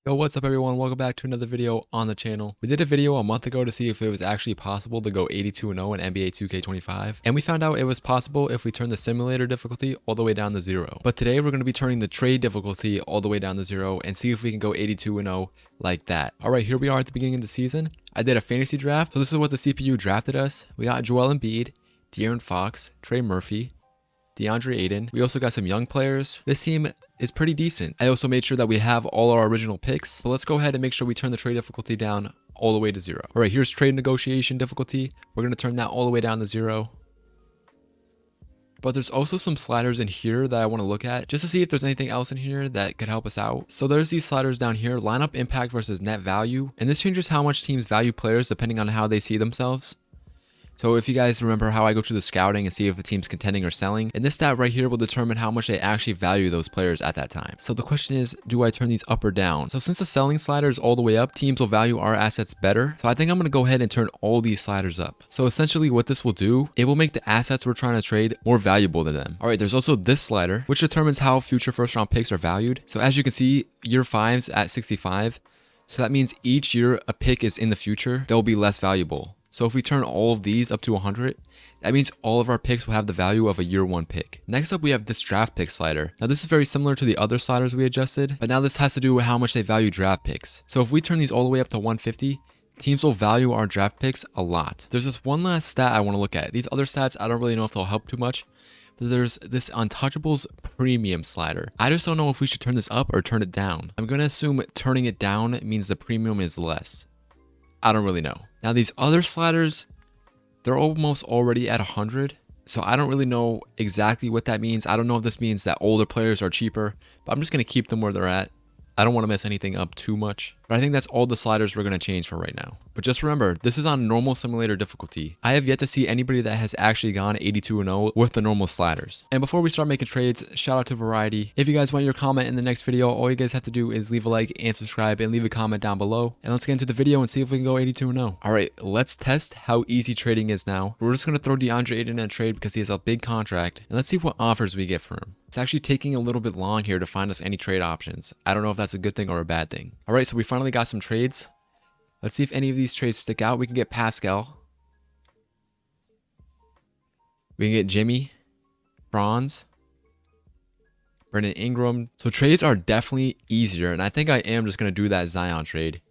Yo, what's up everyone? Welcome back to another video on the channel. We did a video a month ago to see if it was actually possible to go 82-0 in NBA 2K25, and we found out it was possible if we turned the simulator difficulty all the way down to 0. But today we're going to be turning the trade difficulty all the way down to 0 and see if we can go 82-0 like that. Alright, here we are at the beginning of the season. I did a fantasy draft, so this is what the CPU drafted us. We got Joel Embiid, De'Aaron Fox, Trey Murphy, DeAndre Ayton. We also got some young players. This team is pretty decent. I also made sure that we have all our original picks. But let's go ahead and make sure we turn the trade difficulty down all the way to 0. All right, here's trade negotiation difficulty. We're going to turn that all the way down to 0. But there's also some sliders in here that I want to look at just to see if there's anything else in here that could help us out. So there's these sliders down here, lineup impact versus net value. And this changes how much teams value players depending on how they see themselves. So if you guys remember how I go through the scouting and see if a team's contending or selling, and this stat right here will determine how much they actually value those players at that time. So the question is, do I turn these up or down? So since the selling slider is all the way up, teams will value our assets better. So I think I'm going to go ahead and turn all these sliders up. So essentially what this will do, it will make the assets we're trying to trade more valuable to them. All right, there's also this slider, which determines how future first round picks are valued. So as you can see, year 5's at 65. So that means each year a pick is in the future, they'll be less valuable. So if we turn all of these up to 100, that means all of our picks will have the value of a year 1 pick. Next up, we have this draft pick slider. Now this is very similar to the other sliders we adjusted, but now this has to do with how much they value draft picks. So if we turn these all the way up to 150, teams will value our draft picks a lot. There's this one last stat I want to look at. These other stats, I don't really know if they'll help too much, but there's this Untouchables premium slider. I just don't know if we should turn this up or turn it down. I'm going to assume turning it down means the premium is less. I don't really know. Now these other sliders, they're almost already at 100. So I don't really know exactly what that means. I don't know if this means that older players are cheaper, but I'm just going to keep them where they're at. I don't want to mess anything up too much, but I think that's all the sliders we're going to change for right now. But just remember, this is on normal simulator difficulty. I have yet to see anybody that has actually gone 82-0 with the normal sliders. And before we start making trades, shout out to Variety. If you guys want your comment in the next video, all you guys have to do is leave a like and subscribe and leave a comment down below. And let's get into the video and see if we can go 82-0. All right, let's test how easy trading is now. We're just going to throw DeAndre Ayton in a trade because he has a big contract. And let's see what offers we get for him. It's actually taking a little bit long here to find us any trade options. I don't know if that's a good thing or a bad thing. All right, so we finally got some trades. Let's see if any of these trades stick out. We can get Pascal. We can get Jimmy, Franz, Brandon Ingram. So trades are definitely easier, and I think I am just going to do that Zion trade.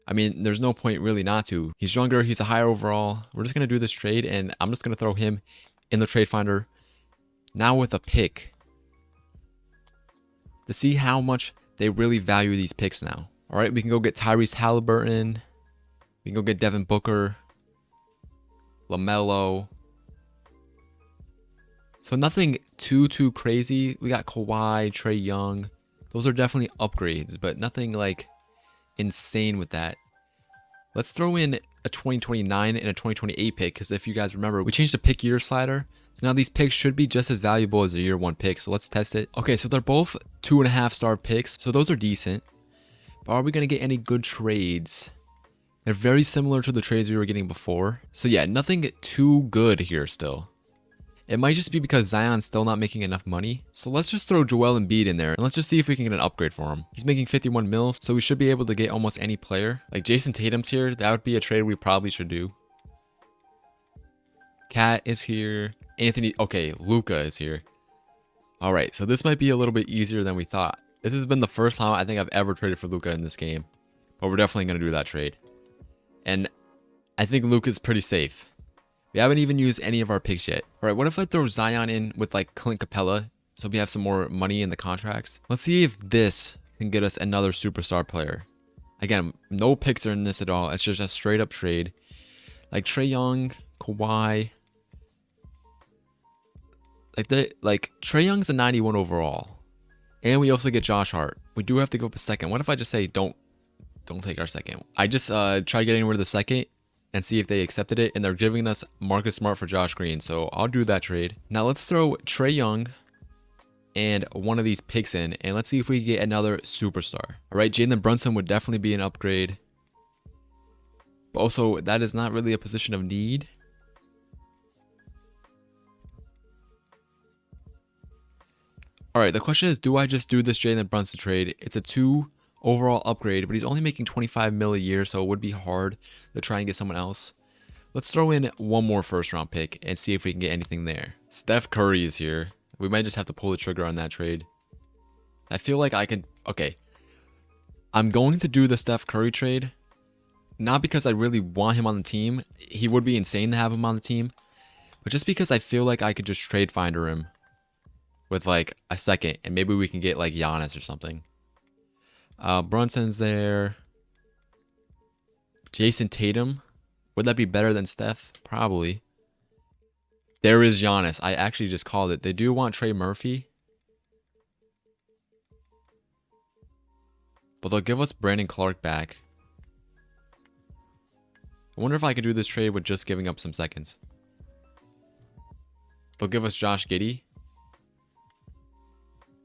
I mean, there's no point really not to. He's younger, he's a higher overall. We're just going to do this trade, and I'm just going to throw him in the trade finder now with a pick to see how much they really value these picks now. All right, we can go get Tyrese Halliburton. We can go get Devin Booker, LaMelo. So nothing too crazy. We got Kawhi, Trey Young. Those are definitely upgrades, but nothing like insane with that. Let's throw in a 2029 and a 2028 pick, because if you guys remember, we changed the pick year slider. So now these picks should be just as valuable as a year 1 pick. So let's test it. Okay, so they're both 2.5-star picks. So those are decent. But are we going to get any good trades? They're very similar to the trades we were getting before. So yeah, nothing too good here still. It might just be because Zion's still not making enough money. So let's just throw Joel Embiid in there and let's just see if we can get an upgrade for him. He's making 51 mils, so we should be able to get almost any player. Like Jason Tatum's here. That would be a trade we probably should do. Cat is here. Anthony, okay, Luka is here. All right, so this might be a little bit easier than we thought. This has been the first time I think I've ever traded for Luka in this game, but we're definitely going to do that trade. And I think Luka's pretty safe. We haven't even used any of our picks yet. All right, what if I throw Zion in with like Clint Capella so we have some more money in the contracts? Let's see if this can get us another superstar player. Again, no picks are in this at all. It's just a straight up trade. Like Trey Young, Kawhi. Like Trey Young's a 91 overall. And we also get Josh Hart. We do have to go up a second. What if I just say don't take our second? I just try getting rid of the second and see if they accepted it, and they're giving us Marcus Smart for Josh Green. So I'll do that trade. Now let's throw Trey Young and one of these picks in, and let's see if we can get another superstar. All right, Jalen Brunson would definitely be an upgrade. But also, that is not really a position of need. All right, the question is, do I just do this Jalen Brunson trade? It's a 2 overall upgrade, but he's only making 25 mil a year, so it would be hard to try and get someone else. Let's throw in one more first round pick and see if we can get anything there. Steph Curry is here. We might just have to pull the trigger on that trade. I feel like I can... Okay. I'm going to do the Steph Curry trade. Not because I really want him on the team. He would be insane to have him on the team. But just because I feel like I could just trade finder him with like a second. And maybe we can get like Giannis or something. Brunson's there. Jason Tatum. Would that be better than Steph? Probably. There is Giannis. I actually just called it. They do want Trey Murphy. But they'll give us Brandon Clark back. I wonder if I could do this trade with just giving up some seconds. They'll give us Josh Giddey.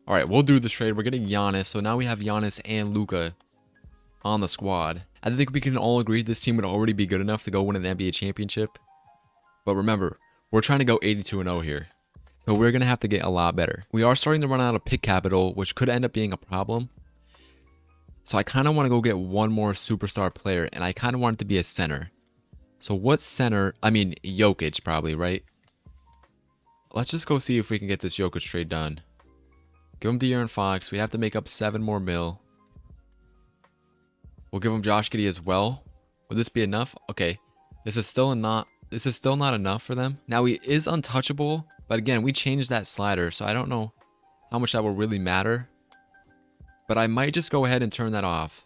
Alright, we'll do this trade. We're getting Giannis. So now we have Giannis and Luka on the squad. I think we can all agree this team would already be good enough to go win an NBA championship. But remember, we're trying to go 82-0 here. So we're going to have to get a lot better. We are starting to run out of pick capital, which could end up being a problem. So I kind of want to go get one more superstar player, and I kind of want it to be a center. So what center? I mean, Jokic probably, right? Let's just go see if we can get this Jokic trade done. Give him De'Aaron Fox. We have to make up 7 more mil. We'll give him Josh Giddey as well. Would this be enough? Okay. This is still not enough for them. Now he is untouchable, but again, we changed that slider, so I don't know how much that will really matter. But I might just go ahead and turn that off.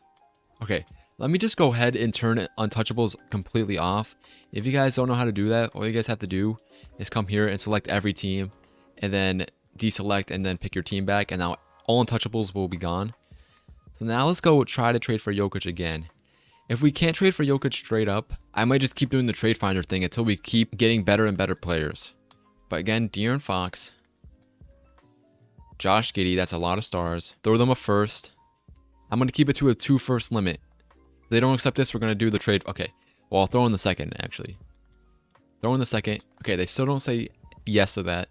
Okay, let me just go ahead and turn untouchables completely off. If you guys don't know how to do that, all you guys have to do is come here and select every team and then deselect and then pick your team back, and now all untouchables will be gone. So now let's go try to trade for Jokic again. If we can't trade for Jokic straight up, I might just keep doing the trade finder thing until we keep getting better and better players. But again, De'Aaron Fox, Josh Giddey, that's a lot of stars. Throw them a first. I'm going to keep it to a 2 first limit. If they don't accept this, we're going to do the trade. Okay, well, I'll throw in the second, actually. Throw in the second. Okay, they still don't say yes to that.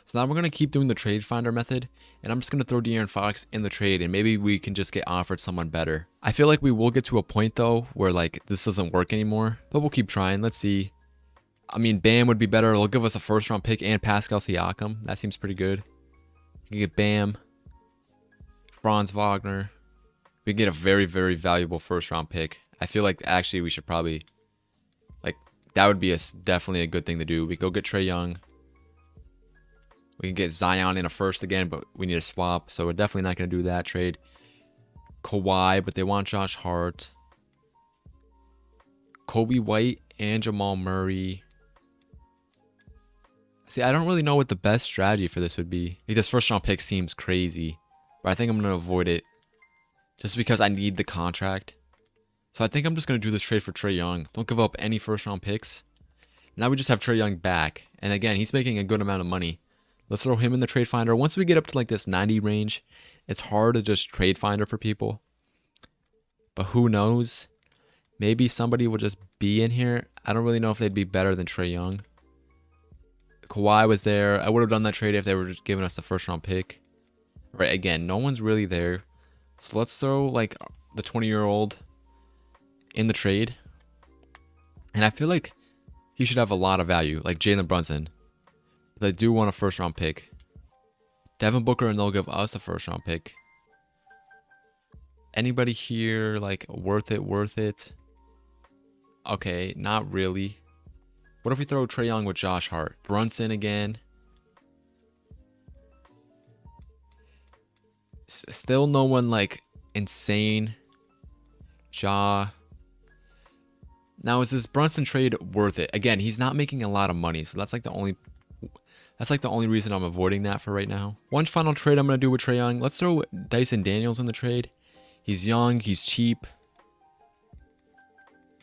So now we're going to keep doing the trade finder method. And I'm just going to throw De'Aaron Fox in the trade, and maybe we can just get offered someone better. I feel like we will get to a point, though, where like this doesn't work anymore. But we'll keep trying. Let's see. I mean, Bam would be better. It'll give us a first round pick and Pascal Siakam. That seems pretty good. We can get Bam, Franz Wagner. We can get a very, very valuable first round pick. I feel like actually we should probably, like, that would be definitely a good thing to do. We go get Trae Young. We can get Zion in a first again, but we need a swap. So we're definitely not going to do that trade. Kawhi, but they want Josh Hart. Kobe White and Jamal Murray. See, I don't really know what the best strategy for this would be. Like, this first round pick seems crazy, but I think I'm going to avoid it just because I need the contract. So I think I'm just going to do this trade for Trae Young. Don't give up any first round picks. Now we just have Trae Young back. And again, he's making a good amount of money. Let's throw him in the trade finder. Once we get up to like this 90 range, it's hard to just trade finder for people. But who knows? Maybe somebody will just be in here. I don't really know if they'd be better than Trae Young. Kawhi was there. I would have done that trade if they were just giving us the first round pick. Right, again, no one's really there. So let's throw like the 20-year-old in the trade. And I feel like he should have a lot of value, like Jalen Brunson. But they do want a first round pick. Devin Booker, and they'll give us a first round pick. Anybody here like worth it? Okay, not really. What if we throw Trae Young with Josh Hart? Brunson again. Still no one like insane. Ja. Now is this Brunson trade worth it? Again, he's not making a lot of money, so that's like the only reason I'm avoiding that for right now. One final trade I'm gonna do with Trae Young. Let's throw Dyson Daniels in the trade. He's young, he's cheap.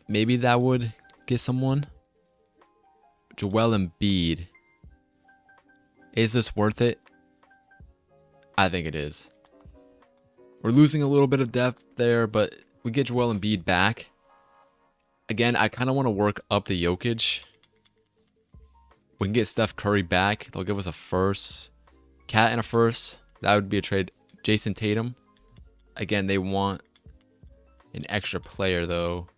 Maybe that would get someone. Joel Embiid. Is this worth it? I think it is. We're losing a little bit of depth there, but we get Joel Embiid back. Again, I kind of want to work up the Jokic. We can get Steph Curry back. They'll give us a first. Cat and a first. That would be a trade. Jason Tatum. Again, they want an extra player though.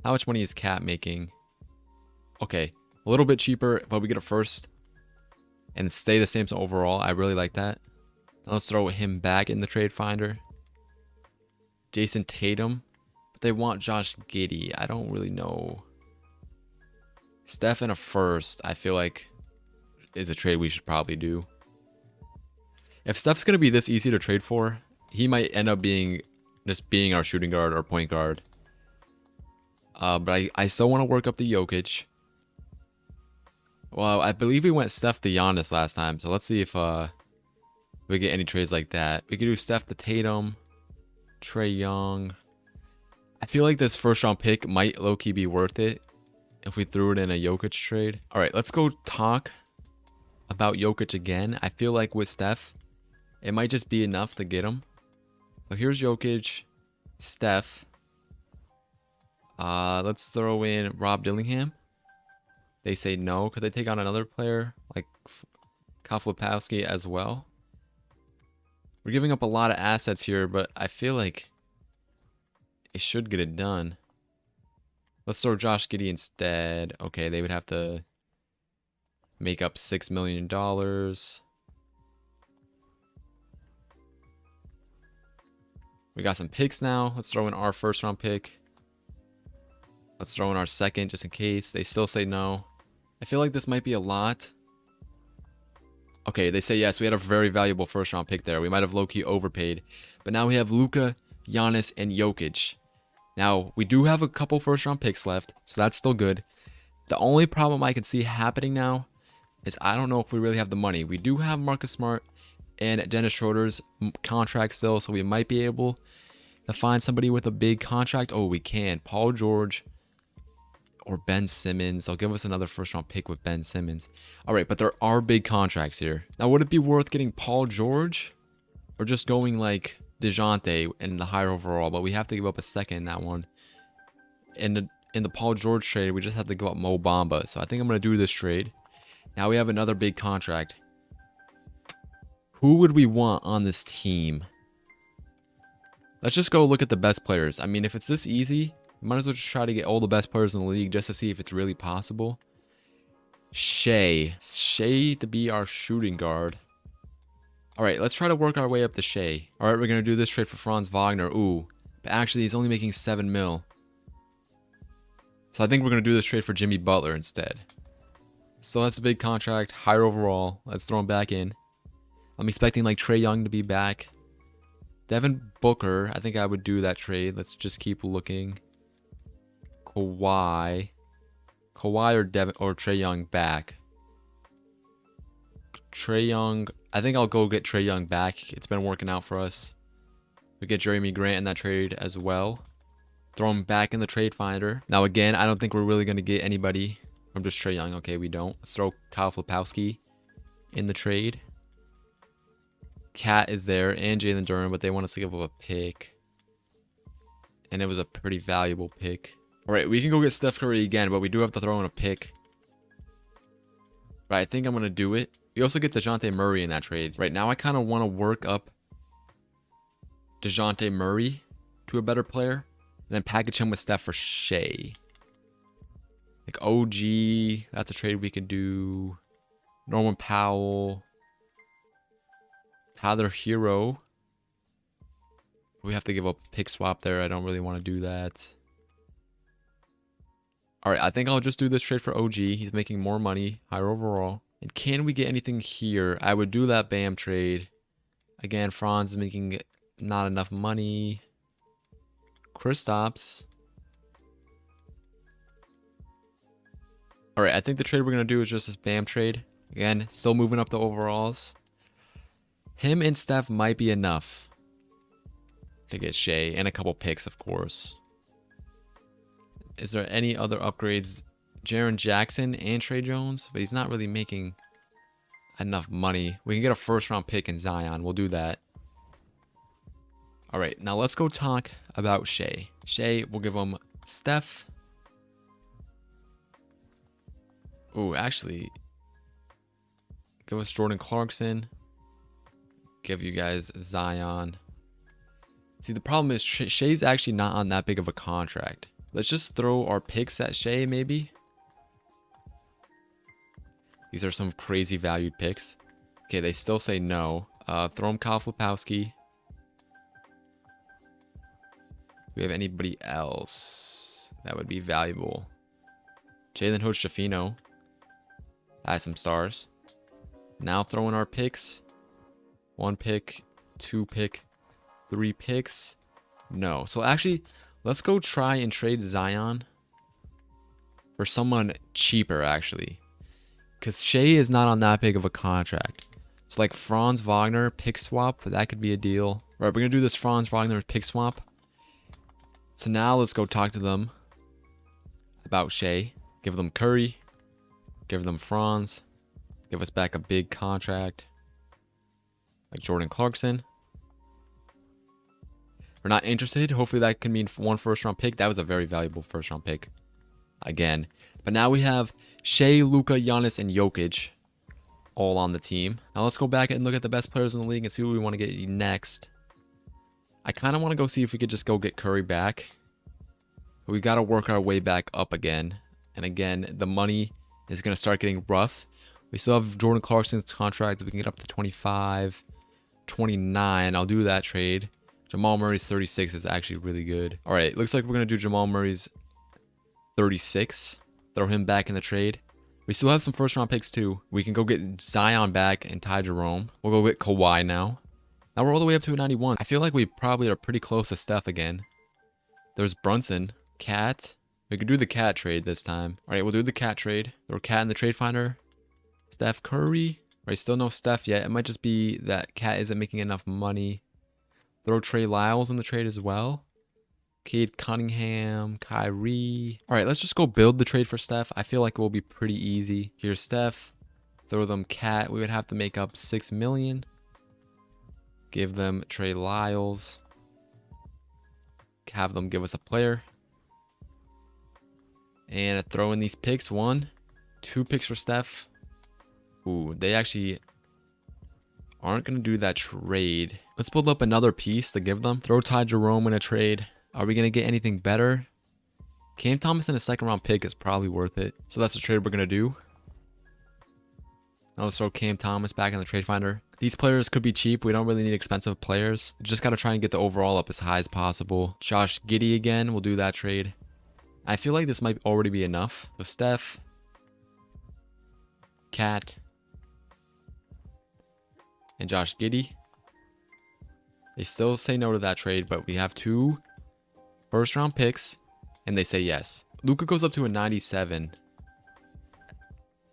How much money is Cat making? Okay, a little bit cheaper, but we get a first and stay the same overall. I really like that. Now let's throw him back in the trade finder. Jason Tatum. But they want Josh Giddey. I don't really know. Steph and a first, I feel like, is a trade we should probably do. If Steph's going to be this easy to trade for, he might end up being just being our shooting guard or point guard. But I still want to work up the Jokic. Well, I believe we went Steph to Giannis last time. So let's see if we get any trades like that. We could do Steph to Tatum, Trae Young. I feel like this first round pick might low-key be worth it if we threw it in a Jokic trade. All right, let's go talk about Jokic again. I feel like with Steph, it might just be enough to get him. So here's Jokic, Steph. Let's throw in Rob Dillingham. They say no. Could they take on another player like Kaflopowski as well? We're giving up a lot of assets here, but I feel like it should get it done. Let's throw Josh Giddey instead. Okay, they would have to make up $6 million. We got some picks now. Let's throw in our first round pick. Let's throw in our second just in case. They still say no. I feel like this might be a lot. Okay, they say yes. We had a very valuable first round pick there. We might have low-key overpaid. But now we have Luka, Giannis, and Jokic. Now, we do have a couple first round picks left, so that's still good. The only problem I can see happening now is I don't know if we really have the money. We do have Marcus Smart and Dennis Schroeder's contract still, so we might be able to find somebody with a big contract. Oh, we can. Paul George or Ben Simmons. They'll give us another first round pick with Ben Simmons. All right, but there are big contracts here. Now, would it be worth getting Paul George or just going like DeJounte in the higher overall? But we have to give up a second in that one. In the Paul George trade, we just have to give up Mo Bamba. So I think I'm going to do this trade. Now we have another big contract. Who would we want on this team? Let's just go look at the best players. I mean, if it's this easy, we might as well just try to get all the best players in the league just to see if it's really possible. Shea to be our shooting guard. All right, let's try to work our way up to Shea. All right, we're going to do this trade for Franz Wagner. Ooh, but actually he's only making 7 mil. So I think we're going to do this trade for Jimmy Butler instead. So that's a big contract, higher overall. Let's throw him back in. I'm expecting like Trae Young to be back. Devin Booker, I think I would do that trade. Let's just keep looking. Kawhi or Trae Young back. Trae Young, I think I'll go get Trae Young back. It's been working out for us. We get Jeremy Grant in that trade as well. Throw him back in the trade finder. Now again, I don't think we're really going to get anybody from just Trae Young. Okay, we don't. Let's throw Kyle Flipowski in the trade. Cat is there and Jalen Durham, but they want us to give up a pick. And it was a pretty valuable pick. All right, we can go get Steph Curry again, but we do have to throw in a pick. But I think I'm going to do it. We also get DeJounte Murray in that trade. Right now, I kind of want to work up DeJounte Murray to a better player. And then package him with Steph for Shea. Like OG, that's a trade we could do. Norman Powell. Tyler Hero. We have to give up a pick swap there. I don't really want to do that. All right, I think I'll just do this trade for OG. He's making more money, higher overall. And can we get anything here? I would do that Bam trade. Again, Franz is making not enough money. Kristaps. All right, I think the trade we're going to do is just this Bam trade. Again, still moving up the overalls. Him and Steph might be enough to get Shea and a couple picks, of course. Is there any other upgrades? Jaren Jackson and Trey Jones, but he's not really making enough money. We can get a first-round pick in Zion. We'll do that. All right, now let's go talk about Shea. Shea, we'll give him Steph. Ooh, actually, give us Jordan Clarkson. Give you guys Zion. See, the problem is Shea's actually not on that big of a contract. Let's just throw our picks at Shea, maybe. These are some crazy valued picks. Okay, they still say no. Throw him Kyle Flipowski. Do we have anybody else that would be valuable? Jalen Hood-Schifino has some stars. Now throwing our picks. 1 pick, 2 pick, 3 picks. No. So actually, let's go try and trade Zion for someone cheaper, actually. Because Shea is not on that big of a contract. So like Franz Wagner, pick swap, that could be a deal. All right, we're going to do this Franz Wagner pick swap. So now let's go talk to them about Shea. Give them Curry. Give them Franz. Give us back a big contract. Like Jordan Clarkson. We're not interested. Hopefully that can mean 1 first-round pick. That was a very valuable first-round pick. Again. But now we have Shea, Luka, Giannis, and Jokic all on the team. Now let's go back and look at the best players in the league and see what we want to get next. I kind of want to go see if we could just go get Curry back. But we got to work our way back up again. And again, the money is going to start getting rough. We still have Jordan Clarkson's contract. We can get up to 25, 29. I'll do that trade. Jamal Murray's 36 is actually really good. All right, looks like we're going to do Jamal Murray's 36. Throw him back in the trade. We still have some first round picks too. We can go get Zion back and Ty Jerome. We'll go get Kawhi now. Now we're all the way up to a 91. I feel like we probably are pretty close to Steph again. There's Brunson. Cat. We could do the Cat trade this time. All right, we'll do the Cat trade. Throw Cat in the trade finder. Steph Curry. All right, still no Steph yet. It might just be that Cat isn't making enough money. Throw Trey Lyles in the trade as well. Cade Cunningham, Kyrie. All right, let's just go build the trade for Steph. I feel like it will be pretty easy. Here's Steph. Throw them Cat. We would have to make up $6 million. Give them Trey Lyles. Have them give us a player. And throw in these picks. 1, 2 picks for Steph. Ooh, they actually aren't going to do that trade. Let's build up another piece to give them. Throw Ty Jerome in a trade. Are we going to get anything better? Cam Thomas in a second round pick is probably worth it. So that's the trade we're going to do. Now let's throw Cam Thomas back in the trade finder. These players could be cheap. We don't really need expensive players. We just got to try and get the overall up as high as possible. Josh Giddey again. We'll do that trade. I feel like this might already be enough. So Steph. Cat. And Josh Giddey. They still say no to that trade, but we have 2 first round picks, and they say yes. Luka goes up to a 97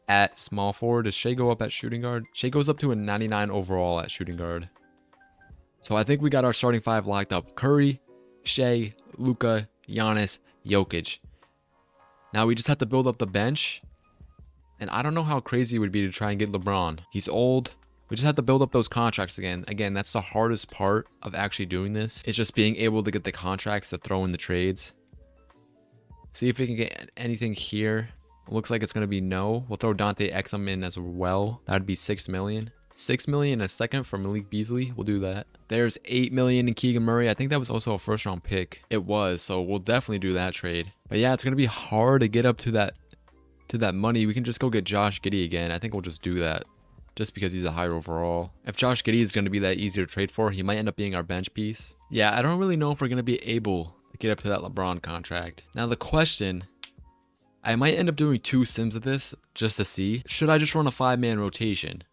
at small forward. Does Shea go up at shooting guard? Shea goes up to a 99 overall at shooting guard. So I think we got our starting 5 locked up. Curry, Shea, Luka, Giannis, Jokic. Now we just have to build up the bench. And I don't know how crazy it would be to try and get LeBron. He's old. We just have to build up those contracts again. Again, that's the hardest part of actually doing this. It's just being able to get the contracts to throw in the trades. See if we can get anything here. It looks like it's going to be no. We'll throw Dante Exum in as well. That would be $6 million. $6 million a second for Malik Beasley. We'll do that. There's $8 million in Keegan Murray. I think that was also a first round pick. It was, so we'll definitely do that trade. But yeah, it's going to be hard to get up to that money. We can just go get Josh Giddey again. I think we'll just do that. Just because he's a higher overall. If Josh Giddey is going to be that easier to trade for, he might end up being our bench piece. Yeah, I don't really know if we're going to be able to get up to that LeBron contract. Now the question, I might end up doing 2 sims of this just to see. Should I just run a 5-man rotation?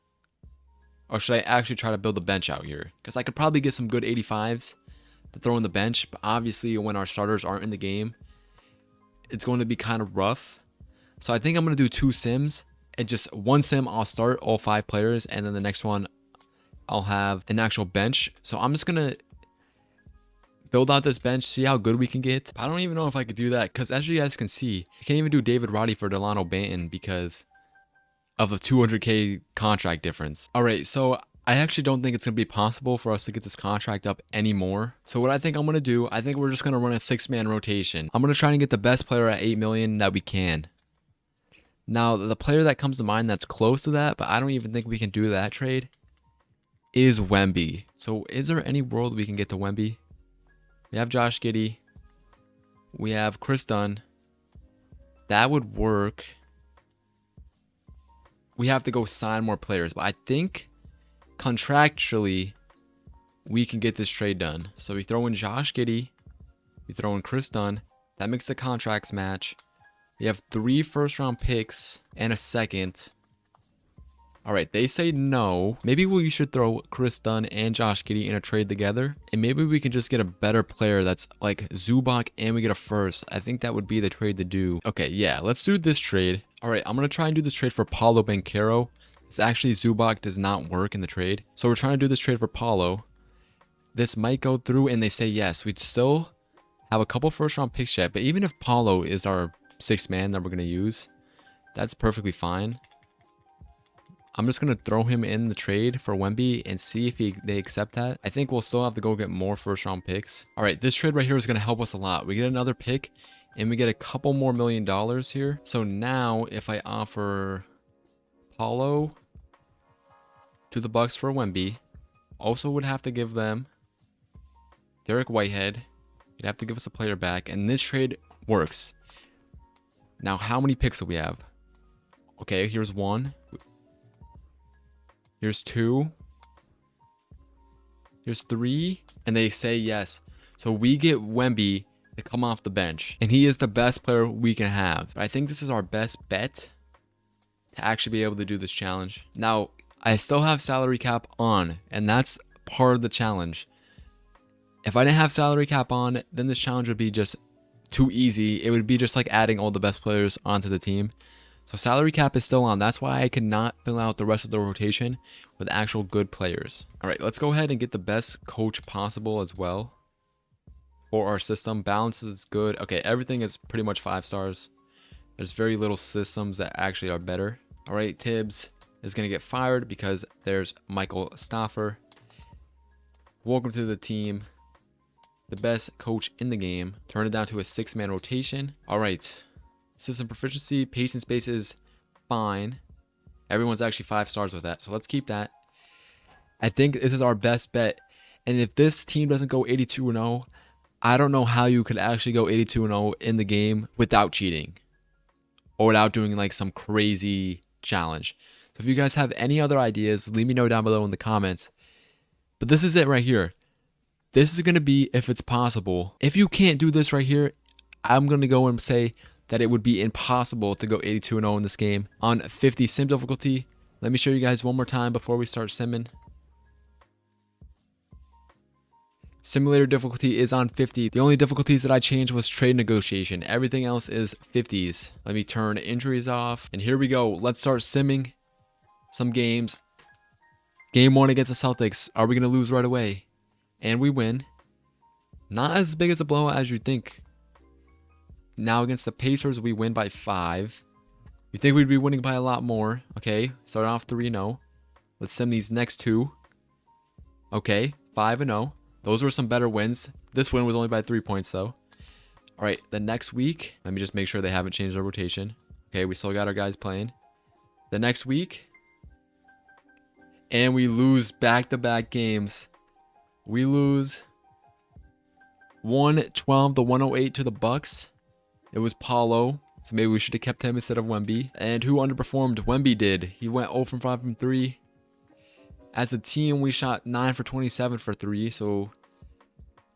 Or should I actually try to build a bench out here? Because I could probably get some good 85s to throw in the bench. But obviously when our starters aren't in the game, it's going to be kind of rough. So I think I'm going to do 2 sims. And just 1 sim, I'll start all 5 players. And then the next one, I'll have an actual bench. So I'm just going to build out this bench, see how good we can get. I don't even know if I could do that. Because as you guys can see, I can't even do David Roddy for Delano Banton because of the 200K contract difference. All right, so I actually don't think it's going to be possible for us to get this contract up anymore. So what I think I'm going to do, I think we're just going to run a 6-man rotation. I'm going to try and get the best player at 8 million that we can. Now, the player that comes to mind that's close to that, but I don't even think we can do that trade, is Wemby. So is there any world we can get to Wemby? We have Josh Giddey. We have Chris Dunn. That would work. We have to go sign more players, but I think contractually we can get this trade done. So we throw in Josh Giddey. We throw in Chris Dunn. That makes the contracts match. We have 3 first-round picks and a second. All right, they say no. Maybe we should throw Chris Dunn and Josh Giddey in a trade together. And maybe we can just get a better player that's like Zubac and we get a first. I think that would be the trade to do. Okay, yeah, let's do this trade. All right, I'm going to try and do this trade for Paulo Banchero. It's actually Zubac does not work in the trade. So we're trying to do this trade for Paulo. This might go through and they say yes. We still have a couple first-round picks yet. But even if Paulo is our 6th man that we're going to use, that's perfectly fine. I'm just going to throw him in the trade for Wemby and see if they accept that. I think we'll still have to go get more first-round picks. All right, this trade right here is going to help us a lot. We get another pick, and we get a couple more $1 million here. So now, if I offer Paulo to the Bucks for Wemby, also would have to give them Derek Whitehead. You'd have to give us a player back, and this trade works. Now, how many picks do we have? Okay, here's 1. Here's 2. Here's 3. And they say yes. So we get Wemby to come off the bench. And he is the best player we can have. I think this is our best bet to actually be able to do this challenge. Now, I still have salary cap on. And that's part of the challenge. If I didn't have salary cap on, then this challenge would be just too easy. It would be just like adding all the best players onto the team. So salary cap is still on. That's why I cannot fill out the rest of the rotation with actual good players. All right, let's go ahead and get the best coach possible as well for our system. Balance is good. Okay, everything is pretty much 5 stars. There's very little systems that actually are better. All right, Tibbs is going to get fired because there's Michael Stoffer. Welcome to the team. The best coach in the game. Turn it down to a 6-man rotation. All right. System proficiency, pace and space is fine. Everyone's actually 5 stars with that. So let's keep that. I think this is our best bet. And if this team doesn't go 82-0, I don't know how you could actually go 82-0 in the game without cheating. Or without doing like some crazy challenge. So if you guys have any other ideas, leave me know down below in the comments. But this is it right here. This is going to be if it's possible. If you can't do this right here, I'm going to go and say that it would be impossible to go 82-0 in this game on 50 sim difficulty. Let me show you guys one more time before we start simming. Simulator difficulty is on 50. The only difficulties that I changed was trade negotiation. Everything else is 50s. Let me turn injuries off. And here we go. Let's start simming some games. Game 1 against the Celtics. Are we going to lose right away? And we win. Not as big as a blowout as you'd think. Now against the Pacers, we win by 5. You think we'd be winning by a lot more. Okay, start off 3-0. Let's sim these next 2. Okay, 5-0. Those were some better wins. This win was only by 3 points though. All right, the next week, let me just make sure they haven't changed their rotation. Okay, we still got our guys playing. The next week, and we lose back-to-back games. We lose 112-108 to the Bucks. It was Paulo, so maybe we should have kept him instead of Wemby. And who underperformed? Wemby did. He went 0 from 5 from 3. As a team, we shot 9 for 27 for 3, so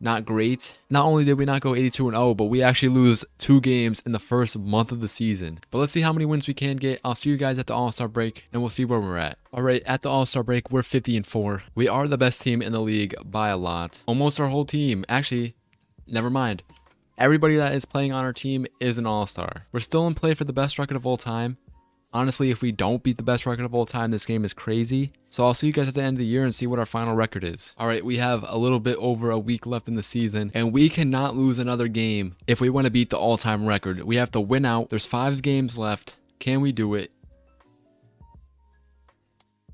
not great. Not only did we not go 82-0, but we actually lose 2 games in the first month of the season. But let's see how many wins we can get. I'll see you guys at the All-Star break, and we'll see where we're at. All right, at the All-Star break, we're 50-4. We are the best team in the league by a lot. Almost our whole team. Actually, never mind. Everybody that is playing on our team is an all-star. We're still in play for the best record of all time. Honestly, if we don't beat the best record of all time, this game is crazy. So I'll see you guys at the end of the year and see what our final record is. All right, we have a little bit over a week left in the season, and we cannot lose another game if we want to beat the all-time record. We have to win out. There's 5 games left. Can we do it?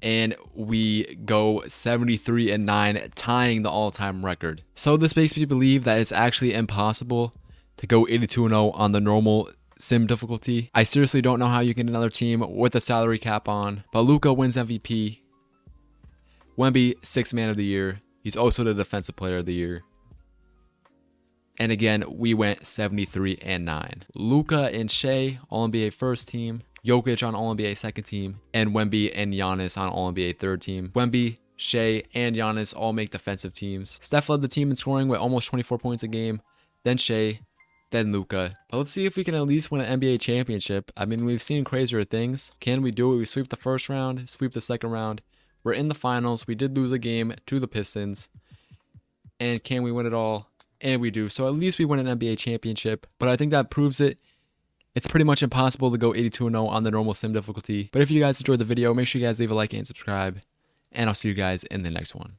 And we go 73-9, tying the all-time record. So this makes me believe that it's actually impossible to go 82-0 on the normal sim difficulty. I seriously don't know how you get another team with a salary cap on. But Luka wins MVP. Wemby, 6th man of the year. He's also the defensive player of the year. And again, we went 73-9. Luka and Shea, All-NBA first team. Jokic on All-NBA second team. And Wemby and Giannis on All-NBA third team. Wemby, Shea, and Giannis all make defensive teams. Steph led the team in scoring with almost 24 points a game. Then Shea, then Luka. But let's see if we can at least win an NBA championship. I mean, we've seen crazier things. Can we do it? We sweep the first round, sweep the second round. We're in the finals. We did lose a game to the Pistons. And can we win it all? And we do. So at least we win an NBA championship. But I think that proves it. It's pretty much impossible to go 82-0 on the normal sim difficulty. But if you guys enjoyed the video, make sure you guys leave a like and subscribe. And I'll see you guys in the next one.